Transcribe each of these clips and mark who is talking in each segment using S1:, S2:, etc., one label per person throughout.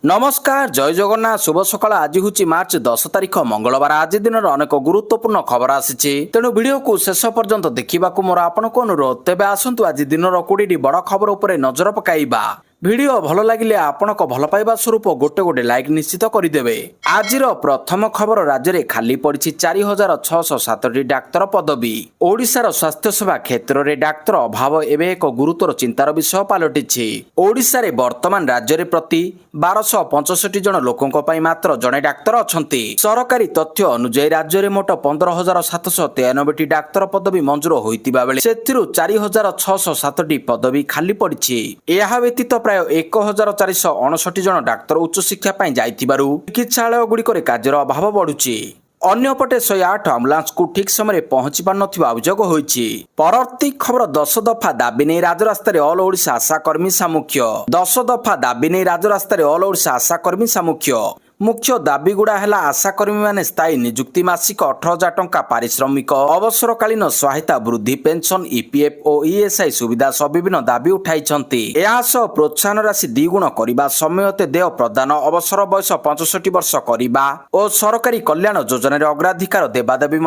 S1: नमस्कार जय जगन्नाथ शुभ सकाळ आज हूँ मार्च 10 तारिख मंगलवार आज दिन अनेक गुरुत्वपूर्ण खबर आसी तेणु वीडियो को शेष पर्यंत देखा मोर आपण को अनुरोध तेज आसतु आज दिन 20 बड़ खबर उपर नजर पकाइबा वीडियो भल लगिले आपनक भल पाइबा स्वरूप गोटे गोटे लाइक निश्चित करदेवे। आज प्रथम खबर राज्य में खाली पड़ी 4607 डाक्तर पदवी। ओडिशार स्वास्थ्य सेवा क्षेत्र में डाक्तर अभाव एवं एक गुरुतर चिंतार विषय पलटि। ओडिशा रे वर्तमान राज्य में प्रति 1265 जन लोकों मात्र जड़े डाक्तर अछंती। सरकारी तथ्य अनुसार राज्य में मोट 15,793 डाक्तर पदवी मंजूर होइतिबा बेले सेथिरु 4,607 पदवी खाली पड़ी। यह व्यतीत प्राय 1,469 जन डाक्तर उच्च शिक्षा जाइतिबारु चिकित्सालय गुड़िकर कार्यर अभाव बढ़ुची। अन्यपटे 108 आम्बुलांस को ठीक समय पहुंची पार नथिबा अभियोग होईछि। परवर्ती खबर 10 दफा दाबी नहीं राजरास्ता ऑल ओडिशा आशाकर्मी सामुख्य। 10 दफा दाबी नहीं राजरास्ता ऑल ओडिशा आशाकर्मी सामुख्य। मुख्य दाबी गुड़ा है आशाकर्मी माने स्थायी निजुक्ति मासिक 18,000 टंका पारिश्रमिक अवसरकालीन सहायता वृद्धि पेंशन ईपीएफ और ईएसआई सुविधा सह विभिन्न दाबी उठाई प्रोत्साहन राशि द्विगुण करने समयते देय प्रदान अवसर बयस 65 वर्ष करने और सरकारी कल्याण योजन अग्राधिकार देवा दाबी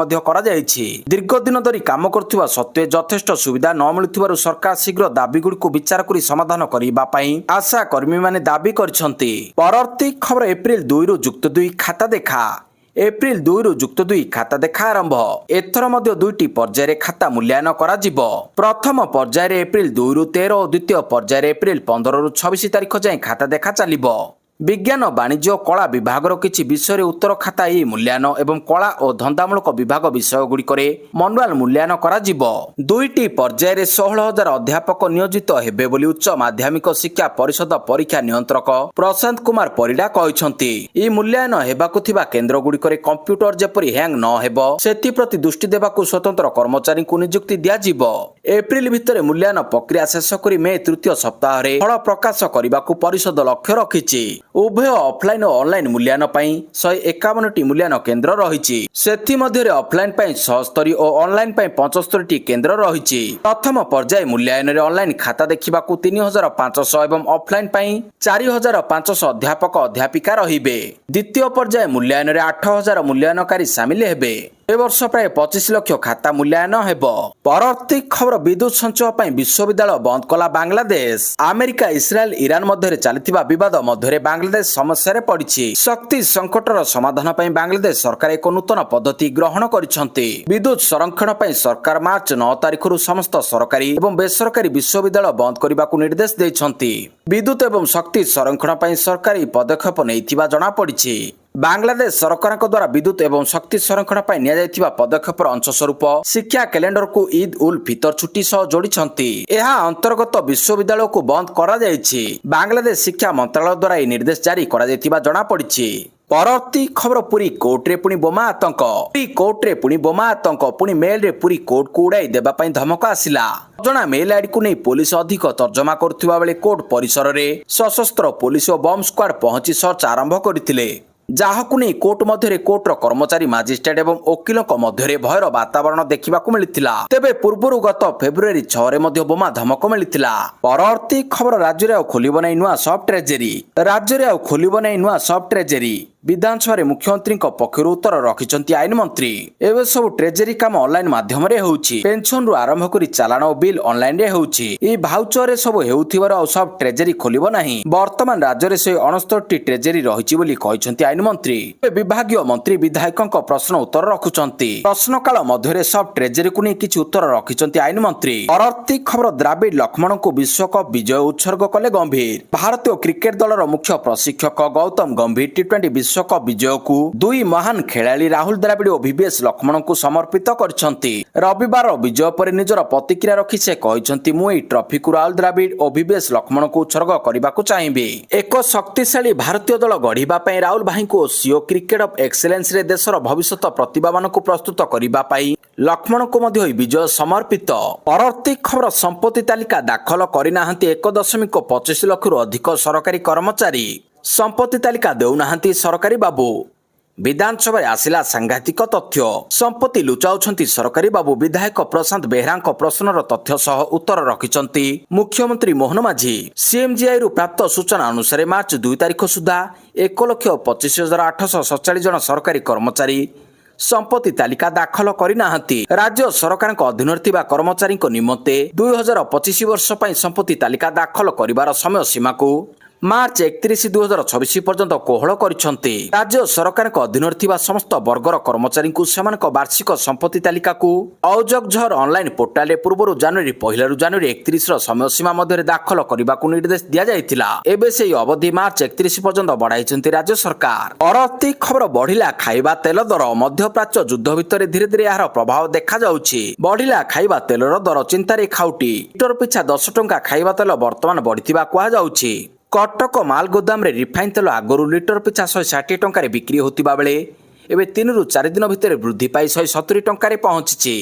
S1: दीर्घ दिन धरी काम करुवा सत्वे यथेष्ट सुविधा न मिलुथिबारु सरकार शीघ्र दाबी गुड़िक विचार कर समाधान करने आशाकर्मी माने दाबी करछंती। परवर्ती खबर एप्रिल 2 जुक्त 2 खाता देखा। एप्रिल 2 जुक्त 2 खाता देखा आरंभ। एथर मध्य दुईटी पर्यायर खाता मूल्यांकन करा जिवो। प्रथम पर्यायर एप्रिल 2 रु 13 और द्वितीय पर्यायर एप्रिल 15 रु 26 तारिख जाए खाता देखा चलिबो। विज्ञान वाणिज्य और कला विभाग किछि विषय उत्तर खाता ई मूल्यांकन एवं कला और धंदामूलक विभाग विषय गुड़िकर मनुआल मूल्यांकन करा जिवो। दुईटी पर्यायर 16,000 अध्यापक नियोजित हेबे बोली उच्च माध्यमिक शिक्षा परिषद परीक्षा नियंत्रक प्रशांत कुमार परिडा कहिसंती। ई मूल्यांकन हेबाकु थिबा केंद्र गुड़िकर कंप्यूटर जेपरि हैंग न हेबो सेति प्रति दृष्टि देबाकु स्वतंत्र कर्मचारी को नियुक्ति दिया जिवो। एप्रिल भितर मूल्यांकन प्रक्रिया शेष करी मे तृतीय सप्ताह रे फल प्रकाश करबाकू परिषद लक्ष्य रखिछि। उभय ऑफलाइन और ऑनलाइन मूल्यांकन पई 151 मूल्यांकन केंद्र रहिछि। सेथि मध्य ऑफलाइन पई 76 और ऑनलाइन पई 75 केंद्र रहिछि। प्रथम पर्याय मूल्यांकन रे ऑनलाइन खाता देखिबाकू 3,500 एवं ऑफलाइन पई 4,500 अध्यापक अध्यापिका रहिबे। द्वितीय पर्याय मूल्यांकन रे 8,000 मूल्यांकनकारी शामिल हेबे। ए वर्ष प्राय 25 लाख खाता मूल्यांकन हेबो। परवर्ती खबर विद्युत संचय पई विश्वविद्यालय बंद कला बांग्लादेश। अमेरिका इस्राएल ईरान मध्य चलतिबा विवाद मध्य बांग्लादेश समस्या रे पड़िछि। शक्ति संकटर समाधान पई बांग्लादेश सरकार एक नूतन पद्धति ग्रहण करिसंती। विद्युत संरक्षण पई सरकार मार्च 9 तारिख रु समस्त सरकारी एवं बेसरकारी विश्वविद्यालय बंद करबाकू निर्देश दैछंती। विद्युत एवं शक्ति संरक्षण पई सरकारी पदक्षेप नैथिबा जणा पड़िछि। बांग्लादेश सरकार द्वारा विद्युत एवं शक्ति संरक्षण पर निया पदक्षेप अंशस्वरूप शिक्षा कैलेंडर को ईद उल फितर छुट्टी सह जोड़िछंती। यह अंतर्गत विश्वविद्यालय को बंद करा जायछि। बांग्लादेश शिक्षा मंत्रालय द्वारा यह निर्देश जारी करा जायतिबा जणा पड़िछि। परवर्ती खबर पुरी कोर्ट रे पुणी बोमा आतंक। पुरी कोर्ट रे पुणी बोमा आतंक पुणी मेल रे पुरी कोर्ट को उड़ाई देबा पई धमक आसिला। जना मेल आईडी को नहीं पुलिस अधिक तर्जमा करथिबा बेले कोर्ट परिसर रे सशस्त्र पुलिस और बम स्क्वाड पहुंची सर्च आरंभ करथिले। जाहाकु नहीं कोर्ट मध्य कोर्टर कर्मचारी मजिस्ट्रेट एवं वकिल मध्य भयर वातावरण देखा मिलता। तेबे पूर्व गत फेब्रुआरी 6 रे मध्य बोमा धमक मिलता। परवर्ती खबर राज्य में खोलिब नहीं नुआ सब ट्रेजेरी। राज्य में खोलिब नहीं नुआ सब ट्रेजेरी। विधानसभा मुख्यमंत्री पक्षर उत्तर रखिंट आईन मंत्री। एवं सब ट्रेजेरी काम ऑनलाइन माध्यम रे होउछि। पेंशन रु आरंभ करी चालान और बिल ऑनलाइन रे होउछि। ई भाउचर रे सब हेउथिबार और सब ट्रेजेरी खोलिब नाही। वर्तमान राज्य में 169 ट्रेजेरी रहिछि बोली कहिसंती आईन मंत्री। विभागीय मंत्री विधायकों प्रश्न उत्तर रखुचंती। प्रश्नकाल मध्य सब ट्रेजेरी को नहीं किछि उत्तर रखिंट आईन मंत्री। परवर्ती खबर द्राविड लक्ष्मण को विश्वकप विजय उत्सर्ग कले गंभीर। भारतीय क्रिकेट दलर मुख्य प्रशिक्षक गौतम गंभीर टी20 विश्वकप विजय को दुई महान खेलाड़ी राहुल द्राविड और वीवीएस लक्ष्मण को समर्पित करछंती। रविवार विजय पर निजर प्रतिक्रिया रखी से कहिसंती मु एई ट्रॉफी को राहुल द्राविड और वीवीएस लक्ष्मण को उत्सर्ग करबाकू चाहिबी। एक शक्तिशाली भारतीय दल गढ़िबा पई राहुल भाई को सीओ क्रिकेट ऑफ एक्सेलेंस रे देशर भविष्यत प्रतिभा मान को प्रस्तुत करबा पई लक्ष्मण को मध्य विजय समर्पित। परवर्ती खबर संपत्ति तालिका दाखल करिनाहांती 1.25 लाख रु अधिक सरकारी कर्मचारी। संपत्ति तालिका देउनाहांती सरकारी बाबू। ବିଧାନସଭାରେ ଆସିଲା ସାଂଘାତିକ ତଥ୍ୟ। ସମ୍ପତ୍ତି ଲୁଚାଉଛନ୍ତି ସରକାରୀ ବାବୁ ବିଧାୟକ ପ୍ରଶାନ୍ତ ବେହେରାଙ୍କ ପ୍ରଶ୍ନର ତଥ୍ୟ ସହ ଉତ୍ତର ରଖିଛନ୍ତି ମୁଖ୍ୟମନ୍ତ୍ରୀ ମୋହନ ମାଝୀ। ସିଏମଜିଆଇରୁ ପ୍ରାପ୍ତ ସୂଚନା ଅନୁସାରେ ମାର୍ଚ୍ଚ 2 ତାରିଖ ସୁଦ୍ଧା 1,25,847 ଜଣ ସରକାରୀ କର୍ମଚାରୀ ସମ୍ପତ୍ତି ତାଲିକା ଦାଖଲ କରିନାହାନ୍ତି। ରାଜ୍ୟ ସରକାରଙ୍କ ଅଧୀନରେ ଥିବା କର୍ମଚାରୀଙ୍କ ନିମନ୍ତେ 2025 ବର୍ଷ ପାଇଁ ସମ୍ପତ୍ତି ତାଲିକା ଦାଖଲ କରିବାର ସମୟ ସୀମାକୁ ମାର୍ଚ୍ଚ 31, 2026 ପର୍ଯ୍ୟନ୍ତ କୋହଳ କରିଛନ୍ତି। ରାଜ୍ୟ ସରକାରଙ୍କ ଅଧୀନରେ ଥିବା ସମସ୍ତ ବର୍ଗର କର୍ମଚାରୀଙ୍କୁ ସେମାନଙ୍କ ବାର୍ଷିକ ସମ୍ପତ୍ତି ତାଲିକାକୁ ଔଜଗଝର ଅନଲାଇନ ପୋର୍ଟାଲରେ ପୂର୍ବରୁ ଜାନୁଆରୀ 1ରୁ ଜାନୁଆରୀ 31ର ସମୟସୀମା ମଧ୍ୟରେ ଦାଖଲ କରିବାକୁ ନିର୍ଦ୍ଦେଶ ଦିଆଯାଇଥିଲା। ଏବେ ସେହି ଅବଧି ମାର୍ଚ୍ଚ 31 ପର୍ଯ୍ୟନ୍ତ ବଢାଇଛନ୍ତି ରାଜ୍ୟ ସରକାର। ପରବର୍ତ୍ତୀ ଖବର ବଢିଲା ଖାଇବା ତେଲ ଦର। ମଧ୍ୟପ୍ରାଚ୍ୟ ଯୁଦ୍ଧ ଭିତରେ ଧୀରେ ଧୀରେ ଏହାର ପ୍ରଭାବ ଦେଖାଯାଉଛି। ବଢିଲା ଖାଇବା ତେଲର ଦର ଚିନ୍ତାରେ ଖାଉଟି। ଲିଟର ପିଛା 10 ଟଙ୍କା ଖାଇବା ତେଲ ବର୍ତ୍ତମାନ ବଢିଥିବା କୁହାଯାଉଛି। କଟକ ମାଲ ଗୋଦାମରେ ରିଫାଇନ୍ ତେଲ ଆଗରୁ ଲିଟର ପିଛା 160 ଟଙ୍କାରେ ବିକ୍ରି ହେଉଥିବା ବେଳେ ଏବେ 3ରୁ 4 ଦିନ ଭିତରେ ବୃଦ୍ଧି ପାଇ 170 ଟଙ୍କାରେ ପହଞ୍ଚିଛି।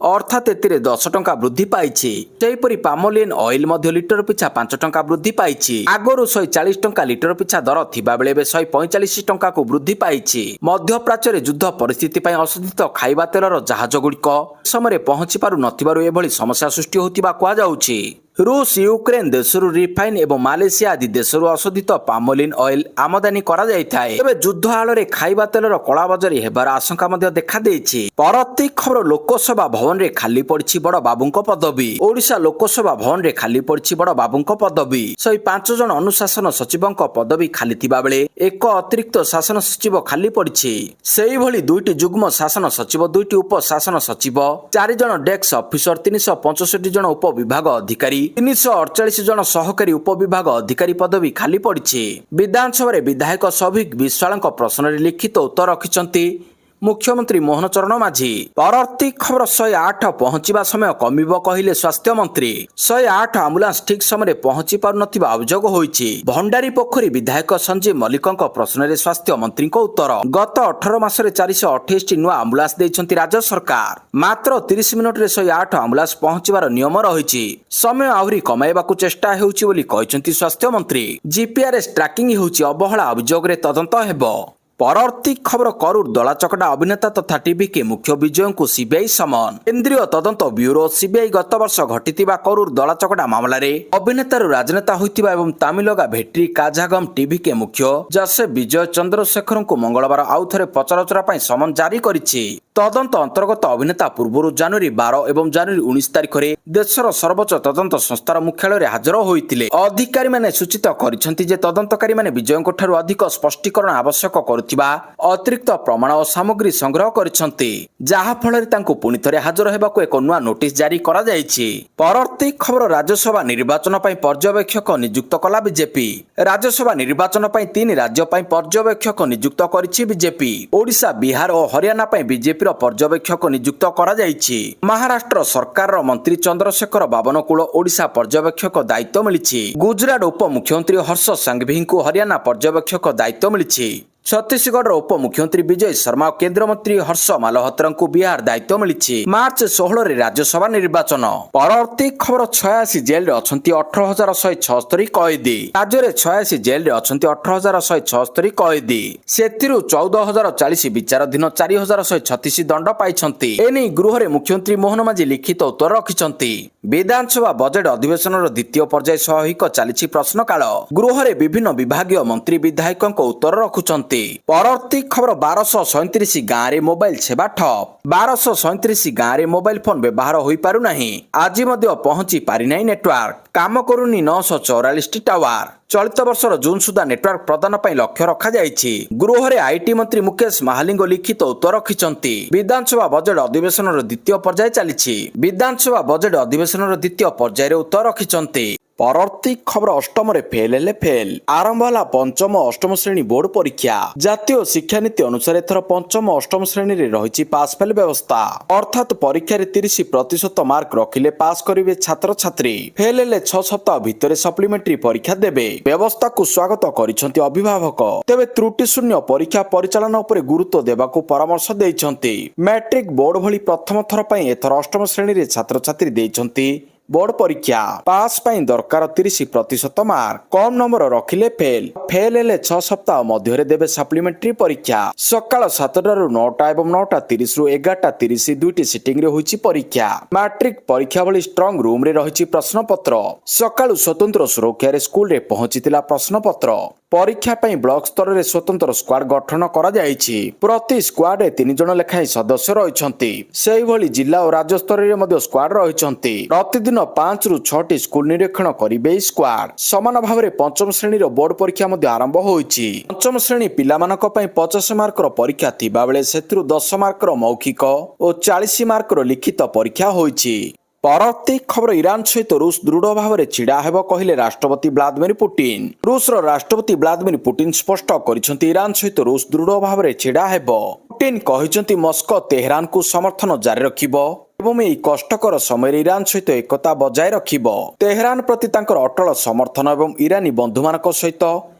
S1: ଅର୍ଥାତ୍ ଏଥିରେ 10 ଟଙ୍କା ବୃଦ୍ଧି ପାଇଛି। ସେହିପରି ପାମୋଲିନ୍ ଅଏଲ ମଧ୍ୟ ଲିଟର ପିଛା 5 ଟଙ୍କା ବୃଦ୍ଧି ପାଇଛି। ଆଗରୁ 140 ଟଙ୍କା ଲିଟର ପିଛା ଦର ଥିବାବେଳେ ଏବେ 145 ଟଙ୍କାକୁ ବୃଦ୍ଧି ପାଇଛି। ମଧ୍ୟପ୍ରାଚ୍ୟରେ ଯୁଦ୍ଧ ପରିସ୍ଥିତି ପାଇଁ ଅଶୋଧିତ ଖାଇବା ତେଲର ଜାହାଜଗୁଡ଼ିକ ସମୟରେ ପହଞ୍ଚି ପାରୁନଥିବାରୁ ଏଭଳି ସମସ୍ୟା ସୃଷ୍ଟି ହେଉଥିବା କୁହାଯାଉଛି। ରୁଷ ୟୁକ୍ରେନ ଦେଶରୁ ରିଫାଇନ୍ ଏବଂ ମାଲେସିଆ ଆଦି ଦେଶରୁ ଅଶୋଧିତ ପାମୋଲିନ୍ ଅଏଲ ଆମଦାନୀ କରାଯାଇଥାଏ। ଏବେ ଯୁଦ୍ଧ ଆଳରେ ଖାଇବା ତେଲର କଳାବଜାରୀ ହେବାର ଆଶଙ୍କା ମଧ୍ୟ ଦେଖାଦେଇଛି। ପରବର୍ତ୍ତୀ ଖବର ଲୋକସଭା ଭବନରେ ଖାଲି ପଡ଼ିଛି ବଡ଼ ବାବୁଙ୍କ ପଦବୀ। ଓଡ଼ିଶା ଲୋକସଭା ଭବନରେ ଖାଲି ପଡ଼ିଛି ବଡ଼ ବାବୁଙ୍କ ପଦବୀ। 105 ଜଣ ଅନୁଶାସନ ସଚିବଙ୍କ ପଦବୀ ଖାଲି ଥିବା ବେଳେ ଏକ ଅତିରିକ୍ତ ଶାସନ ସଚିବ ଖାଲି ପଡ଼ିଛି। ସେହିଭଳି 2ଟି ଯୁଗ୍ମ ଶାସନ ସଚିବ, 2ଟି ଉପ ଶାସନ ସଚିବ, 4 ଜଣ ଡେସ୍କ ଅଫିସର, 365 ଜଣ ଉପବିଭାଗ ଅଧିକାରୀ, 348 ଜଣ ସହକାରୀ ଉପବିଭାଗ ଅଧିକାରୀ ପଦବୀ ଖାଲି ପଡ଼ିଛି। ବିଧାନସଭାରେ ବିଧାୟକ ସୌଭିକ ବିଶ୍ୱାଳଙ୍କ ପ୍ରଶ୍ନରେ ଲିଖିତ ଉତ୍ତର ରଖିଛନ୍ତି ମୁଖ୍ୟମନ୍ତ୍ରୀ ମୋହନ ଚରଣ ମାଝୀ। ପରବର୍ତ୍ତୀ ଖବର 108 ପହଞ୍ଚିବା ସମୟ କମିବ କହିଲେ ସ୍ୱାସ୍ଥ୍ୟମନ୍ତ୍ରୀ। 108 ଆମ୍ବୁଲାନ୍ସ ଠିକ୍ ସମୟରେ ପହଞ୍ଚି ପାରୁନଥିବା ଅଭିଯୋଗ ହୋଇଛି। ଭଣ୍ଡାରୀ ପୋଖରୀ ବିଧାୟକ ସଞ୍ଜୀବ ମଲ୍ଲିକଙ୍କ ପ୍ରଶ୍ନରେ ସ୍ୱାସ୍ଥ୍ୟମନ୍ତ୍ରୀଙ୍କ ଉତ୍ତର। ଗତ 18 ମାସରେ 428ଟି ନୂଆ ଆମ୍ବୁଲାନ୍ସ ଦେଇଛନ୍ତି ରାଜ୍ୟ ସରକାର। ମାତ୍ର 30 ମିନିଟରେ 108 ଆମ୍ବୁଲାନ୍ସ ପହଞ୍ଚିବାର ନିୟମ ରହିଛି। ସମୟ ଆହୁରି କମାଇବାକୁ ଚେଷ୍ଟା ହେଉଛି ବୋଲି କହିଛନ୍ତି ସ୍ୱାସ୍ଥ୍ୟମନ୍ତ୍ରୀ। ଜିପିଆର୍ଏସ୍ ଟ୍ରାକିଂ ହେଉଛି ଅବହେଳା ଅଭିଯୋଗରେ ତଦନ୍ତ ହେବ। ପରବର୍ତ୍ତୀ ଖବର କରୁର ଦଳାଚକଟା ଅଭିନେତା ତଥା ଟିଭିକେ ମୁଖ୍ୟ ବିଜୟଙ୍କୁ ସିବିଆଇ ସମନ। କେନ୍ଦ୍ରୀୟ ତଦନ୍ତ ବ୍ୟୁରୋ ସିବିଆଇ ଗତ ବର୍ଷ ଘଟିଥିବା କରୁର ଦଳାଚକଟା ମାମଲାରେ ଅଭିନେତାରୁ ରାଜନେତା ହୋଇଥିବା ଏବଂ ତାମିଲଗା ଭେଟ୍ରି କାଝାଗମ ଟିଭିକେ ମୁଖ୍ୟ ଜୋସେଫ ବିଜୟ ଚନ୍ଦ୍ରଶେଖରଙ୍କୁ ମଙ୍ଗଳବାର ଆଉଥରେ ପଚରାଉଚରା ପାଇଁ ସମନ ଜାରି କରିଛି। ତଦନ୍ତ ଅନ୍ତର୍ଗତ ଅଭିନେତା ପୂର୍ବରୁ ଜାନୁଆରୀ 12 ଏବଂ ଜାନୁଆରୀ 19 ତାରିଖରେ ଦେଶର ସର୍ବୋଚ୍ଚ ତଦନ୍ତ ସଂସ୍ଥାର ମୁଖ୍ୟାଳୟରେ ହାଜର ହୋଇଥିଲେ। ଅଧିକାରୀମାନେ ସୂଚିତ କରିଛନ୍ତି ଯେ ତଦନ୍ତକାରୀମାନେ ବିଜୟଙ୍କଠାରୁ ଅଧିକ ସ୍ପଷ୍ଟୀକରଣ ଆବଶ୍ୟକ କରୁଥିବା ଅତିରିକ୍ତ ପ୍ରମାଣ ଓ ସାମଗ୍ରୀ ସଂଗ୍ରହ କରିଛନ୍ତି, ଯାହା ଫଳରେ ତାଙ୍କୁ ପୁଣି ଥରେ ହାଜର ହେବାକୁ ଏକ ନୂଆ ନୋଟିସ ଜାରି କରାଯାଇଛି। ପରବର୍ତ୍ତୀ ଖବର ରାଜ୍ୟସଭା ନିର୍ବାଚନ ପାଇଁ ପର୍ଯ୍ୟବେକ୍ଷକ ନିଯୁକ୍ତ କଲା ବିଜେପି। ରାଜ୍ୟସଭା ନିର୍ବାଚନ ପାଇଁ 3 ରାଜ୍ୟ ପାଇଁ ପର୍ଯ୍ୟବେକ୍ଷକ ନିଯୁକ୍ତ କରିଛି ବିଜେପି। ଓଡ଼ିଶା, ବିହାର ଓ ହରିୟାଣା ପାଇଁ ବିଜେପିର ପର୍ଯ୍ୟବେକ୍ଷକ ନିଯୁକ୍ତ କରାଯାଇଛି। ମହାରାଷ୍ଟ୍ର ସରକାରର ମନ୍ତ୍ରୀ ଚନ୍ଦ୍ରଶେଖର ବାବନକୁଳ ଓଡ଼ିଶା ପର୍ଯ୍ୟବେକ୍ଷକ ଦାୟିତ୍ୱ ମିଳିଛି। ଗୁଜରାଟ ଉପମୁଖ୍ୟମନ୍ତ୍ରୀ ହର୍ଷ ସାଂଘଭିଙ୍କୁ ହରିୟାଣା ପର୍ଯ୍ୟବେକ୍ଷକ ଦାୟିତ୍ୱ ମିଳିଛି। ଛତିଶଗଡ଼ର ଉପମୁଖ୍ୟମନ୍ତ୍ରୀ ବିଜୟ ଶର୍ମା ଓ କେନ୍ଦ୍ରମନ୍ତ୍ରୀ ହର୍ଷ ମାଲହୋତ୍ରାଙ୍କୁ ବିହାର ଦାୟିତ୍ୱ ମିଳିଛି। ମାର୍ଚ୍ଚ 16ରେ ରାଜ୍ୟସଭା ନିର୍ବାଚନ। ପରବର୍ତ୍ତୀ ଖବର 86 ଜେଲରେ ଅଛନ୍ତି 18,176 କଏଦୀ। ରାଜ୍ୟରେ 86 ଜେଲରେ ଅଛନ୍ତି 18,176 କଏଦୀ। ସେଥିରୁ 14,040 ବିଚାରାଧୀନ, 4,136 ଦଣ୍ଡ ପାଇଛନ୍ତି। ଏନେଇ ଗୃହରେ ମୁଖ୍ୟମନ୍ତ୍ରୀ ମୋହନ ମାଝୀ ଲିଖିତ ଉତ୍ତର ରଖିଛନ୍ତି। ବିଧାନସଭା ବଜେଟ୍ ଅଧିବେଶନର ଦ୍ୱିତୀୟ ପର୍ଯ୍ୟାୟ ସହାୟକ ଚାଲିଛି ପ୍ରଶ୍ନକାଳ। ଗୃହରେ ବିଭିନ୍ନ ବିଭାଗୀୟ ମନ୍ତ୍ରୀ ବିଧାୟକଙ୍କ ଉତ୍ତର ରଖୁଛନ୍ତି। ପରବର୍ତ୍ତୀ ଖବର 1237 ଗାଁରେ ମୋବାଇଲ ସେବା ଠପ୍। 1237 ଗାଁରେ ମୋବାଇଲ ଫୋନ ବ୍ୟବହାର ହୋଇପାରୁନାହିଁ। ଆଜି ମଧ୍ୟ ପହଞ୍ଚି ପାରିନାହିଁ ନେଟୱାର୍କ। କାମ କରୁନି 944ଟି ଟାୱାର। ଚଳିତ ବର୍ଷର ଜୁନ୍ ସୁଦ୍ଧା ନେଟୱାର୍କ ପ୍ରଦାନ ପାଇଁ ଲକ୍ଷ୍ୟ ରଖାଯାଇଛି। ଗୃହରେ ଆଇଟି ମନ୍ତ୍ରୀ ମୁକେଶ ମାହାଲିଙ୍କ ଲିଖିତ ଉତ୍ତର ରଖିଛନ୍ତି। ବିଧାନସଭା ବଜେଟ୍ ଅଧିବେଶନର ଦ୍ୱିତୀୟ ପର୍ଯ୍ୟାୟ ଚାଲିଛି। ବିଧାନସଭା ବଜେଟ୍ ଅଧିବେଶନର ଦ୍ୱିତୀୟ ପର୍ଯ୍ୟାୟରେ ଉତ୍ତର ରଖିଛନ୍ତି। ପରବର୍ତ୍ତୀ ଖବର ଅଷ୍ଟମରେ ଫେଲ୍ ହେଲେ ଫେଲ୍। ଆରମ୍ଭ ହେଲା ପଞ୍ଚମ ଓ ଅଷ୍ଟମ ଶ୍ରେଣୀ ବୋର୍ଡ ପରୀକ୍ଷା। ଜାତୀୟ ଶିକ୍ଷାନୀତି ଅନୁସାରେ ଏଥର ପଞ୍ଚମ ଓ ଅଷ୍ଟମ ଶ୍ରେଣୀରେ ରହିଛି ପାସ୍ ଫେଲ୍ ବ୍ୟବସ୍ଥା। ଅର୍ଥାତ୍ ପରୀକ୍ଷାରେ 30% ମାର୍କ ରଖିଲେ ପାସ୍ କରିବେ ଛାତ୍ରଛାତ୍ରୀ। ଫେଲ୍ ହେଲେ 6 ସପ୍ତାହ ଭିତରେ ସପ୍ଲିମେଣ୍ଟାରୀ ପରୀକ୍ଷା ଦେବେ। ବ୍ୟବସ୍ଥାକୁ ସ୍ୱାଗତ କରିଛନ୍ତି ଅଭିଭାବକ। ତେବେ ତ୍ରୁଟି ଶୂନ୍ୟ ପରୀକ୍ଷା ପରିଚାଳନା ଉପରେ ଗୁରୁତ୍ୱ ଦେବାକୁ ପରାମର୍ଶ ଦେଇଛନ୍ତି। ମ୍ୟାଟ୍ରିକ୍ ବୋର୍ଡ ଭଳି ପ୍ରଥମ ଥର ପାଇଁ ଏଥର ଅଷ୍ଟମ ଶ୍ରେଣୀରେ ଛାତ୍ରଛାତ୍ରୀ ଦେଇଛନ୍ତି बोर्ड परीक्षा पास पाई दरकार 30% मार्क कम नंबर रखिले फेल फेल हेले 6 सप्ताह मध्य देवे सप्लीमेंटरी परीक्षा सकाळ 7टा रु 9टा एवं 9:30 रु 11:30 दुईटी सिटिंग रे होईची परीक्षा मैट्रिक परीक्षा भली स्ट्रांग रूम रे रहिची प्रश्न पत्र सकाळ स्वतंत्र सुरक्षा रे स्कूल रे पहुंचीतिला प्रश्न पत्र परीक्षा पई ब्लॉक स्तर रे स्वतंत्र स्क्वाड गठन करा जायछि प्रति स्क्वाड रे 3 जण लेखाई सदस्य रहिछन्ति सेहि भली जिल्ला और राज्य स्तर रे मध्ये स्क्वाड रहिछन्ति प्रतिदिन 5 रु 6टी स्कूल निरीक्षण करिबे स्क्वाड समान भाव रे पंचम श्रेणी रो बोर्ड परीक्षा मध्ये आरंभ होईछि पंचम श्रेणी पिला मानक पई 50 मार्क रो परीक्षा थिबा बेले सेथुरु 10 मार्क रो मौखिक और 40 मार्क रो लिखित परीक्षा होईछि परवर्ती खबर ईरान सहित रूस दृढ़ भाव में छिड़ा हेब कहले राष्ट्रपति व्लादिमीर पुतिन रूस राष्ट्रपति व्लादिमीर पुतिन स्पष्ट करिसेंति ईरान सहित रूस दृढ़ भाव में छिड़ा हेब पुतिन कहिसेंति मस्को तेहरान को समर्थन जारी रखिबो एवं एई कष्टकर समय ईरान सहित एकता बजाय रखिबो तेहरान प्रति तांकर अटल समर्थन एवं ईरानी बंधु मानक सहित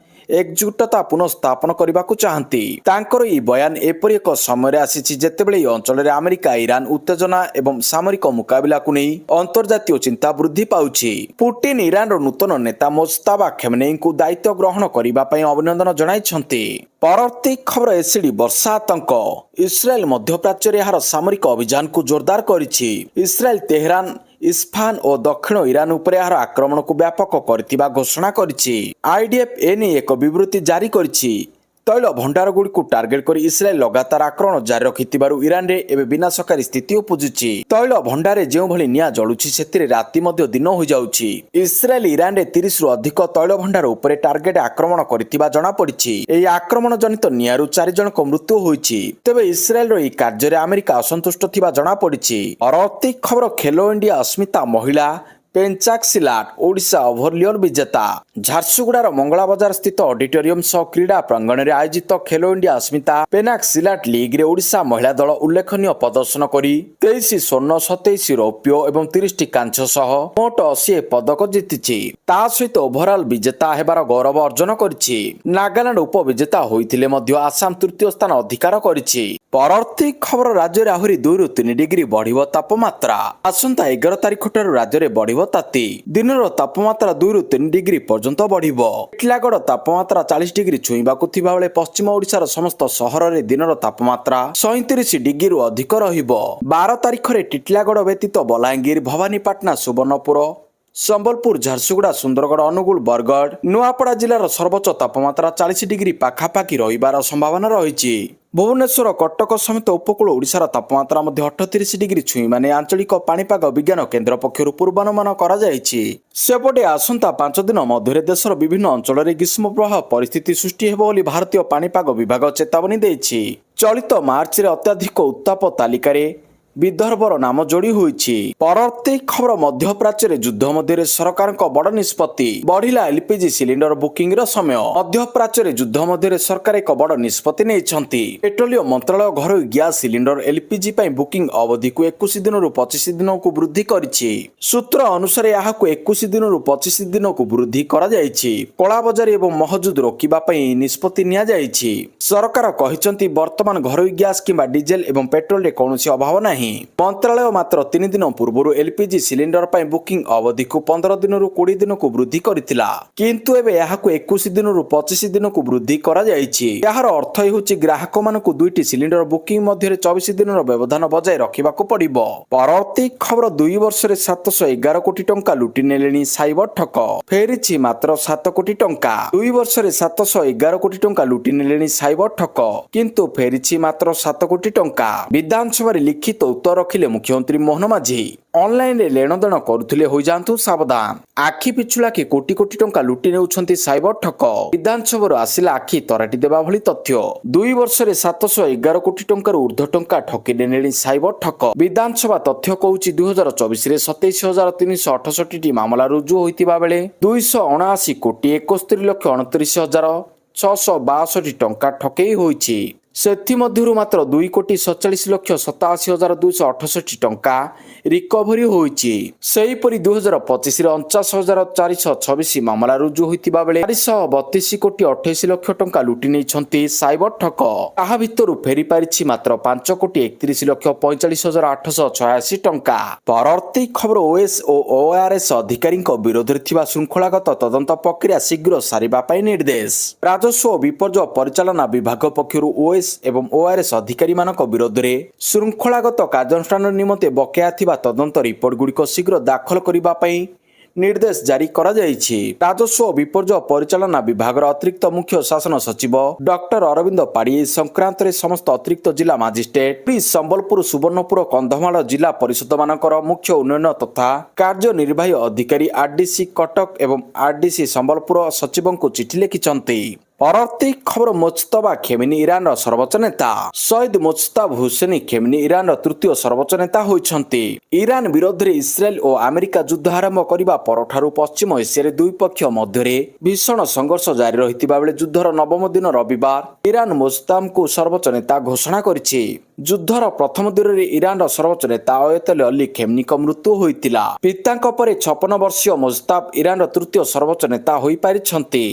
S1: एकजुटता पुनर्स्थापन करने को चाहती तांकर ई बयान एपरि एक समय आसीछि जेतेबेले ई अंचल रे अमेरिका ईरान उत्तेजना एवं सामरिक मुकाबिला को नहीं अंतर्जातीय चिंता वृद्धि पाउछि पुतिन ईरान रो नूतन नेता मोज्तबा खेमनेई को दायित्व ग्रहण करबा पई अभिनंदन जणाइछन्ति परवर्ती खबर एसिडी वर्षा आतंक इस्राएल मध्यप्राच्य रे एहार सामरिक अभियान को जोरदार करिछि इस्राएल तेहरान इस्फान और दक्षिण ईरान उपरे एहार आक्रमण को व्यापक करथिबा घोषणा करिछि आईडीएफ एने एक विवृत्ति जारी करिछि तैल भंडार गुड़ी को टार्गेट कर इस्राएल लगातार आक्रमण जारी रखिथिबारु ईरान रे एबे विनाशकारी स्थिति उपजुछि तैल भंडारे जेउ भली निया जळुछि सेतिरे राति मध्ये दिन होई जाउछि इस्राएल ईरान रे 30 रु अधिक तैल भंडार उपरे टार्गेट आक्रमण करथिबा जणा पड़िछि एई आक्रमण जनित नियारु 4 जनक मृत्यु होईछि तेबे इस्राएल रो एई कार्य रे अमेरिका असंतुष्ट थिबा जणा पड़िछि परवर्ती खबर खेलो इंडिया अस्मिता महिला पेंचाक सिलाट ओडिशा ओभरऑल विजेता झारसुगुड़ार मंगला बाजार स्थित ऑडिटोरियम सह क्रीड़ा प्रांगण में आयोजित खेलो इंडिया अस्मिता पेनाक सिलाट लीग रे ओडिशा महिला दल उल्लेखनीय प्रदर्शन करी 23 स्वर्ण 27 रौप्य एवं 30 कांस्य सह मोट 80 पदक जीतिछि ता सहित ओभरऑल विजेता हेबार गौरव अर्जन करिछि नागालैंड उपविजेता होइथिले मध्य आसाम तृतीय स्थान अधिकार करिछि परवर्ती खबर राज्य रे आहुरी 2 रु 3 डिग्री बढ़िबो तापमात्रा आसंता 11 तारिख ठारू राज्य रे बढ़िबो ताती दिनर तापमात्रा 2 रु 3 डिग्री पर्यंत बढ़िबो टिटलागड़ तापमात्रा 40 डिग्री छुईबाकु थिबा बेले पश्चिम ओडिशार समस्त सहर रे दिनर तापमात्रा 37 डिग्री रु अधिक रहिबो 12 तारिख रे टिटलागड़ व्यतीत बलांगीर भवानीपाटना सुवर्णपुर संबलपुर झारसुगुड़ा सुंदरगढ़ अनुगुल बरगढ़ नुआपड़ा जिलार सर्वोच्च तापमात्रा 40 डिग्री पाखापाखि रहिबार संभावना रहिछि भुवनेश्वर कटक समेत उपकूल ओडिशार तापमात्रा मध्य 38 डिग्री छुई माने आंचलिक पाणीपाग विज्ञान केन्द्र पक्षरु पूर्वानुमान करा जायछि सेपटे आसंता 5 दिन मध्य देशर विभिन्न अंचल रे ग्रीष्म प्रवाह परिस्थिति सृष्टि हेबो बोली भारतीय पाणीपाग विभाग चेतावनी दैछि चलित मार्च रे अत्याधिक उत्ताप तालिका रे विदर्भर नाम जोड़ी होईछि परवर्ती खबर मध्यप्राच्य रे युद्ध मध्य सरकार बड़ निष्पत्ति बढ़िला एलपीजी सिलिंडर बुकिंग रो समय मध्यप्राच्य रे युद्ध मध्य सरकार एक बड़ निष्पत्ति नेइछन्ति पेट्रोलियम मंत्रालय घरोई गैस सिलिंडर एलपीजी पई बुकिंग अवधि को 21 दिन रु 25 दिन को वृद्धि करिछि सूत्र अनुसार यहा को 21 दिन रु 25 दिन को वृद्धि करा जायछि कला बजार एवं महजूद रोकिबा पई निष्पत्ति निया जायछि सरकार कहिसंति वर्तमान घरोई गैस किबा डीजेल एवं पेट्रोल रे कोनोसी अभाव नाही मंत्रालय मात्र 3 दिन पूर्व एलपीजी सिलिंडर पर बुकिंग अवधि को 15 दिन रु 20 दिन को वृद्धि करथिला किंतु एबे यहा को 21 दिन रु 25 दिन को वृद्धि करा जायछि यार अर्थ हेउछि ग्राहक मानकु दुईटी सिलिंडर बुकिंग मध्य 24 दिन रो व्यवधान बजाय रखिबा को पड़िबो परवर्ती खबर 2 वर्ष रे 711 कोटी टंका लुटि नेलेनी साइबर ठक फेरिछि मात्र 7 कोटी टंका 2 वर्ष रे 711 कोटी टंका लुटि नेलेनी साइबर ठक किंतु फेरिछि मात्र 7 कोटी टंका विधानसभा रे लिखित उत्तर रखिले मुख्यमंत्री मोहन माझी ऑनलाइन रे लेनदेन करुथिले होई जांतु सावधान आखि पिछुला के कोटी कोटी टंका लुटि नेउछंती साइबर ठक विधानसभा आसिला आखि तराटी देबा भली तथ्य 2 वर्ष रे 711 कोटी टंका ऊर्ध्व टंका ठकी नेलेनी साइबर ठक विधानसभा तथ्य कहूची 2024 रे 27368 टी मामला रुजु होइतिबा बेले 279 कोटी 71 लाख 29 हजार 662 टंका ठकेई होइछि ସେଥିମଧ୍ୟରୁ ମାତ୍ର 2,47,87,268 ଟଙ୍କା ରିକଭରି ହୋଇଛି। ସେହିପରି 2025ରେ 49,426 ମାମଲା ରୁଜୁ ହୋଇଥିବା ବେଳେ 432,28,00,000 ଟଙ୍କା ଲୁଟି ନେଇଛନ୍ତି ସାଇବର ଠକ। ତାହା ଭିତରୁ ଫେରି ପାରିଛି ମାତ୍ର 5,31,45,886 ଟଙ୍କା। ପରବର୍ତ୍ତୀ ଖବର ଓଏସ୍ ଓ ଓଆରଏସ୍ ଅଧିକାରୀଙ୍କ ବିରୋଧରେ ଥିବା ଶୃଙ୍ଖଳାଗତ ତଦନ୍ତ ପ୍ରକ୍ରିୟା ଶୀଘ୍ର ସାରିବା ପାଇଁ ନିର୍ଦ୍ଦେଶ। ରାଜସ୍ୱ ଓ ବିପର୍ଯ୍ୟୟ ପରିଚାଳନା ବିଭାଗ ପକ୍ଷରୁ ଓଏସ୍ ଏବଂ ଓଆରଏସ୍ ଅଧିକାରୀମାନଙ୍କ ବିରୋଧରେ ଶୃଙ୍ଖଳାଗତ କାର୍ଯ୍ୟାନୁଷ୍ଠାନ ନିମନ୍ତେ ବକେୟା ଥିବା ତଦନ୍ତ ରିପୋର୍ଟ ଗୁଡ଼ିକ ଶୀଘ୍ର ଦାଖଲ କରିବା ପାଇଁ ନିର୍ଦ୍ଦେଶ ଜାରି କରାଯାଇଛି। ରାଜସ୍ୱ ଓ ବିପର୍ଯ୍ୟୟ ପରିଚାଳନା ବିଭାଗର ଅତିରିକ୍ତ ମୁଖ୍ୟ ଶାସନ ସଚିବ ଡକ୍ଟର ଅରବିନ୍ଦ ପାଢ଼ୀ ଏ ସଂକ୍ରାନ୍ତରେ ସମସ୍ତ ଅତିରିକ୍ତ ଜିଲ୍ଲା ମାଜିଷ୍ଟ୍ରେଟ୍ ପୁଲିସ ସମ୍ବଲପୁର, ସୁବର୍ଣ୍ଣପୁର, କନ୍ଧମାଳ ଜିଲ୍ଲା ପରିଷଦମାନଙ୍କର ମୁଖ୍ୟ ଉନ୍ନୟନ ତଥା କାର୍ଯ୍ୟନିର୍ବାହୀ ଅଧିକାରୀ ଆରଡିସି କଟକ ଏବଂ ଆରଡିସି ସମ୍ବଲପୁର ସଚିବଙ୍କୁ ଚିଠି ଲେଖିଛନ୍ତି। ପରବର୍ତ୍ତୀ ଖବର ମୁଜତବା ଖେମିନି ଇରାନର ସର୍ବୋଚ୍ଚ ନେତା। ସୟିଦ ମୁଜତାବ ହୁସେନି ଖେମିନି ଇରାନର ତୃତୀୟ ସର୍ବୋଚ୍ଚ ନେତା ହୋଇଛନ୍ତି। ଇରାନ ବିରୋଧରେ ଇସ୍ରାଏଲ ଓ ଆମେରିକା ଯୁଦ୍ଧ ଆରମ୍ଭ କରିବା ପରଠାରୁ ପଶ୍ଚିମ ଏସିଆରେ ଦୁଇ ପକ୍ଷ ମଧ୍ୟରେ ଭୀଷଣ ସଂଘର୍ଷ ଜାରି ରହିଥିବା ବେଳେ ଯୁଦ୍ଧର 9ମ ଦିନ ରବିବାର ଇରାନ ମୁଜତାବଙ୍କୁ ସର୍ବୋଚ୍ଚ ନେତା ଘୋଷଣା କରିଛି। ଯୁଦ୍ଧର ପ୍ରଥମ ଦିନରେ ଇରାନର ସର୍ବୋଚ୍ଚ ନେତା ଅୟତୋଲା ଅଲି ଖେମିନିଙ୍କ ମୃତ୍ୟୁ ହୋଇଥିଲା। ପିତାଙ୍କ ପରେ 56 ବର୍ଷୀୟ ମୁଜତାବ ଇରାନର ତୃତୀୟ ସର୍ବୋଚ୍ଚ ନେତା ହୋଇପାରିଛନ୍ତି।